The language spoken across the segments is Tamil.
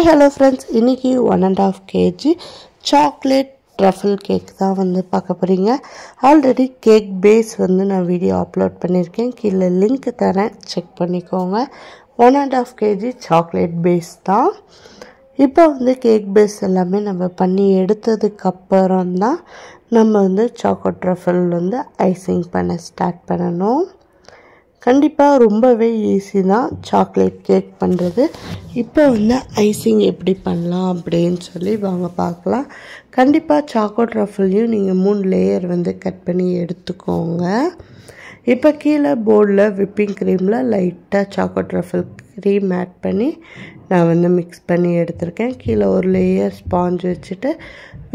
Hi hello friends, இன்னைக்கு 1.5 kg chocolate truffle cake தான் வந்து பார்க்க போறீங்க. ஆல்ரெடி கேக் பேஸ் வந்து நான் வீடியோ அப்லோட் பண்ணிருக்கேன். கீழ லிங்க் தரேன், செக் பண்ணிக்கோங்க. 1.5 kg chocolate base தான். இப்போ வந்து கேக் பேஸ் எல்லாமே நம்ம பண்ணி எடுத்ததுக்கு அப்புறம் தான் நம்ம வந்து chocolate truffle வந்து ஐசிங் பண்ண ஸ்டார்ட் பண்ணனும். கண்டிப்பாக ரொம்பவே ஈஸி தான் சாக்லேட் கேக் பண்ணுறது. இப்போ வந்து ஐசிங் எப்படி பண்ணலாம் அப்படின்னு சொல்லி வாங்க பார்க்கலாம். கண்டிப்பாக சாக்லேட் ரஃபல்லையும் நீங்கள் 3 லேயர் வந்து கட் பண்ணி எடுத்துக்கோங்க. இப்போ கீழே போர்டில் விப்பிங் க்ரீமில் லைட்டாக சாக்லேட் ரஃபல் க்ரீம் ஆட் பண்ணி நான் வந்து மிக்ஸ் பண்ணி எடுத்திருக்கேன். கீழே ஒரு லேயர் ஸ்பாஞ்ச் வச்சுட்டு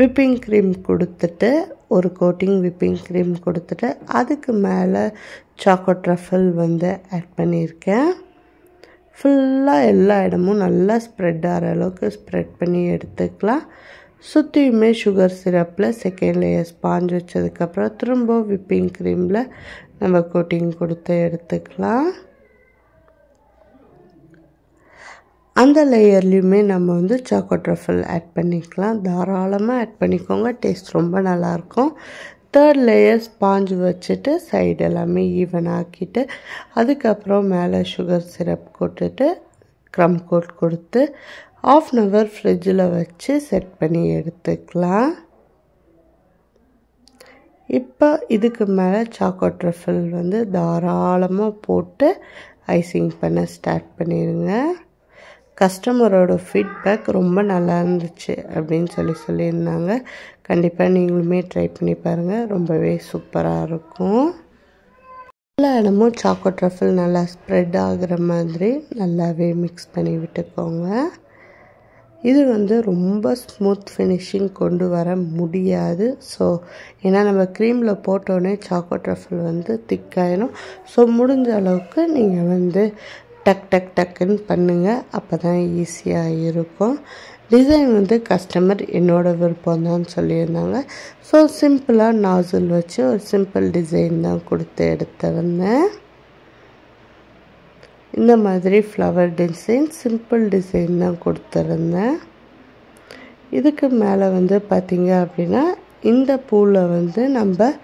விப்பிங் க்ரீம் கொடுத்துட்டு ஒரு கோட்டிங் விப்பிங் க்ரீம் கொடுத்துட்டு அதுக்கு மேலே சாக்லேட் ரஃபல் வந்து ஆட் பண்ணியிருக்கேன். ஃபுல்லாக எல்லா இடமும் நல்லா ஸ்ப்ரெட் ஆகிற அளவுக்கு ஸ்ப்ரெட் பண்ணி எடுத்துக்கலாம். சுற்றியுமே சுகர் சிரப்பில் செகண்ட் லேயர் ஸ்பாஞ்ச் வச்சதுக்கப்புறம் திரும்ப விப்பிங் க்ரீமில் நம்ம கோட்டிங் கொடுத்து எடுத்துக்கலாம். அந்த லேயர்லேயுமே நம்ம வந்து சாக்லேட் ரஃபல் ஆட் பண்ணிக்கலாம். தாராளமாக ஆட் பண்ணிக்கோங்க, டேஸ்ட் ரொம்ப நல்லாயிருக்கும். தேர்ட் லேயர் ஸ்பாஞ்ச் வச்சுட்டு சைடு எல்லாமே ஈவன் ஆக்கிட்டு அதுக்கப்புறம் மேலே சுகர் சிரப் கொட்டுட்டு க்ரம் கோட் கொடுத்து 1/2 hour ஃப்ரிட்ஜில் வச்சு செட் பண்ணி எடுத்துக்கலாம். இப்போ இதுக்கு மேலே சாக்லேட் ரஃபல் வந்து தாராளமாக போட்டு ஐசிங் பண்ண ஸ்டார்ட் பண்ணிடுங்க. கஸ்டமரோட ஃபீட்பேக் ரொம்ப நல்லா இருந்துச்சு அப்படின்னு சொல்லியிருந்தாங்க. கண்டிப்பாக நீங்களுமே ட்ரை பண்ணி பாருங்கள், ரொம்பவே சூப்பராக இருக்கும். எல்லா இடமும் சாக்லேட் ரஃபல் நல்லா ஸ்ப்ரெட் ஆகிற மாதிரி நல்லாவே மிக்ஸ் பண்ணி விட்டுக்கோங்க. இது வந்து ரொம்ப ஸ்மூத் ஃபினிஷிங் கொண்டு வர முடியாது. ஸோ ஏன்னா நம்ம க்ரீமில் போட்டோன்னே சாக்லேட் ரஃபல் வந்து திக்காயிடும். ஸோ முடிஞ்ச அளவுக்கு நீங்கள் வந்து டக்குன்னு பண்ணுங்கள், அப்போ தான் ஈஸியாக இருக்கும். டிசைன் வந்து கஸ்டமர் என்னோட விருப்பம் தான் சொல்லியிருந்தாங்க. ஸோ சிம்பிளாக நாசில் வச்சு ஒரு சிம்பிள் டிசைன் தான் கொடுத்து எடுத்திருந்தேன். இந்த மாதிரி ஃப்ளவர் டிசைன் சிம்பிள் டிசைன் தான் கொடுத்துருந்தேன். இதுக்கு மேலே வந்து பார்த்திங்க அப்படின்னா இந்த பூவில் வந்து நம்ம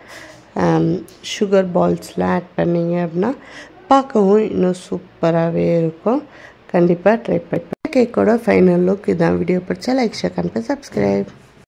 சுகர் பால்ஸில் ஆட் பண்ணிங்க அப்படின்னா பார்க்கவும் இன்னும் சூப்பராகவே இருக்கும். கண்டிப்பாக ட்ரை பண்ணி கேக்கோட ஃபைனல் லுக் இதான். வீடியோ பிடிச்சா லைக், ஷேர், கமெண்ட், சப்ஸ்கிரைப்.